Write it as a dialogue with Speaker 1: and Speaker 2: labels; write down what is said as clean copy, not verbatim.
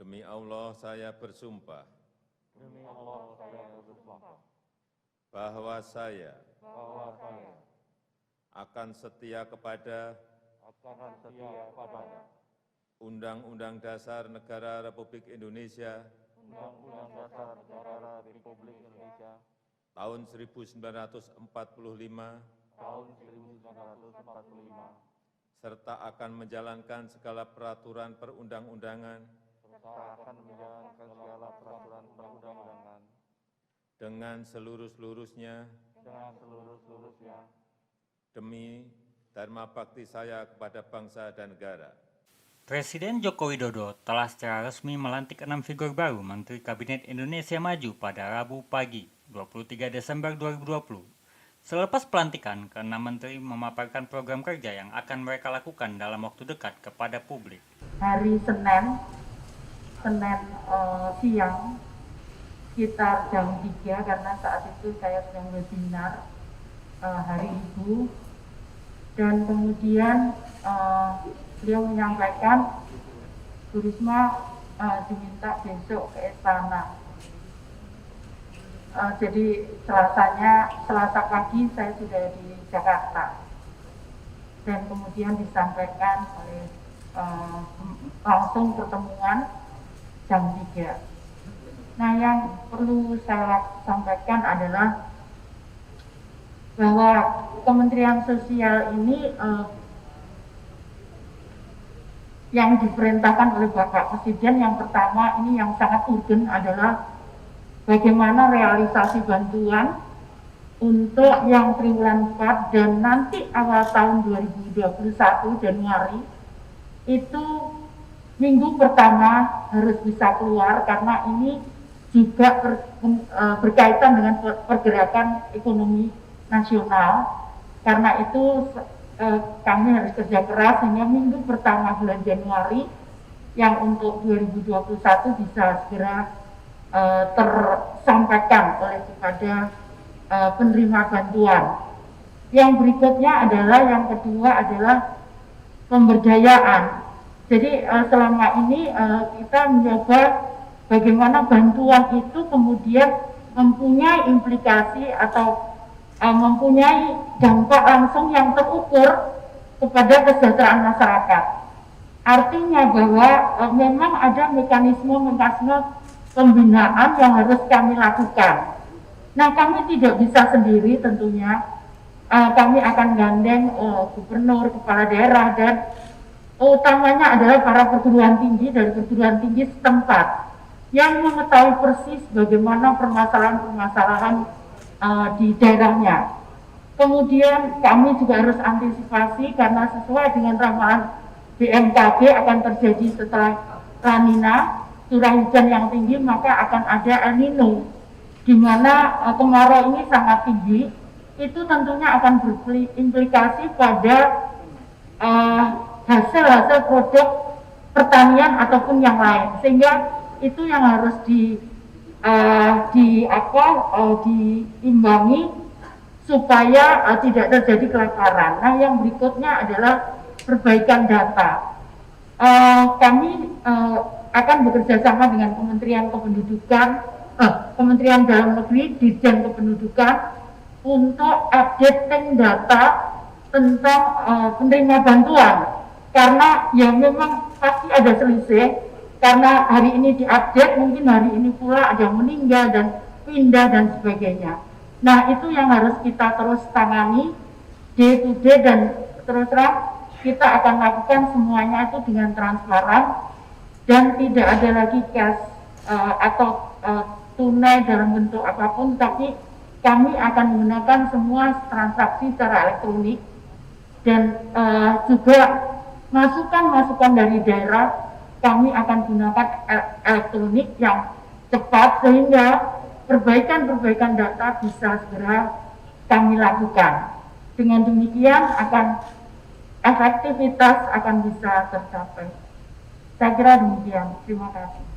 Speaker 1: Demi Allah saya bersumpah
Speaker 2: Demi Allah saya bersumpah
Speaker 1: bahwa saya
Speaker 2: bahwa saya
Speaker 1: akan setia kepada
Speaker 2: akan setia kepada
Speaker 1: Undang-Undang Dasar Negara Republik Indonesia
Speaker 2: Undang-Undang Dasar Negara Republik Indonesia
Speaker 1: tahun 1945
Speaker 2: tahun 1945
Speaker 1: serta akan menjalankan segala peraturan perundang-undangan
Speaker 2: serta akan menjalankan segala peraturan perundang-undangan
Speaker 1: dengan seluruh-seluruhnya
Speaker 2: dengan seluruh-seluruhnya
Speaker 1: demi dharma bakti saya kepada bangsa dan negara.
Speaker 3: Presiden Joko Widodo telah secara resmi melantik 6 figur baru Menteri Kabinet Indonesia Maju pada Rabu pagi, 23 Desember 2020. Selepas pelantikan, ke-6 menteri memaparkan program kerja yang akan mereka lakukan dalam waktu dekat kepada publik.
Speaker 4: Hari Senin siang sekitar jam 3 karena saat itu saya sedang webinar Hari Ibu, dan kemudian beliau menyampaikan Bu Risma diminta besok ke istana. Jadi Selasa pagi saya sudah di Jakarta, dan kemudian disampaikan oleh langsung pertemuan jam 3. Nah, yang perlu saya sampaikan adalah bahwa Kementerian Sosial ini yang diperintahkan oleh Bapak Presiden, yang pertama ini yang sangat urgen adalah bagaimana realisasi bantuan untuk yang triwulan 4 dan nanti awal tahun 2021 Januari itu minggu pertama harus bisa keluar, karena ini juga berkaitan dengan pergerakan ekonomi nasional. Karena itu kami harus kerja keras sehingga minggu pertama bulan Januari yang untuk 2021 bisa segera tersampaikan oleh kepada penerima bantuan. Yang berikutnya adalah, yang kedua adalah pemberdayaan. Jadi selama ini kita mencoba bagaimana bantuan itu kemudian mempunyai implikasi atau mempunyai dampak langsung yang terukur kepada kesejahteraan masyarakat. Artinya bahwa memang ada mekanisme pembinaan yang harus kami lakukan. Nah, kami tidak bisa sendiri tentunya. Kami akan gandeng gubernur, kepala daerah, dan utamanya adalah para perguruan tinggi dari perguruan tinggi setempat yang mengetahui persis bagaimana permasalahan-permasalahan di daerahnya. Kemudian kami juga harus antisipasi karena sesuai dengan ramalan BMKG akan terjadi setelah La Nina, curah hujan yang tinggi, maka akan ada El Nino, di mana kemarau ini sangat tinggi. Itu tentunya akan berimplikasi pada hasil produk pertanian ataupun yang lain, sehingga itu yang harus diimbangi supaya tidak terjadi kelaparan. Nah, yang berikutnya adalah perbaikan data. Kami akan bekerja sama dengan Kementerian Dalam Negeri, Ditjen Kependudukan untuk updating data tentang penerima bantuan, karena ya memang pasti ada selisih. Karena hari ini diupdate, mungkin hari ini pula ada yang meninggal dan pindah dan sebagainya. Nah, itu yang harus kita terus tangani day to day, dan terus terang kita akan lakukan semuanya itu dengan transparan dan tidak ada lagi cash atau tunai dalam bentuk apapun, tapi kami akan menggunakan semua transaksi secara elektronik, dan juga masukan-masukan dari daerah kami akan gunakan elektronik yang cepat sehingga perbaikan data bisa segera kami lakukan. Dengan demikian efektivitas akan bisa tercapai. Saya kira demikian. Terima kasih.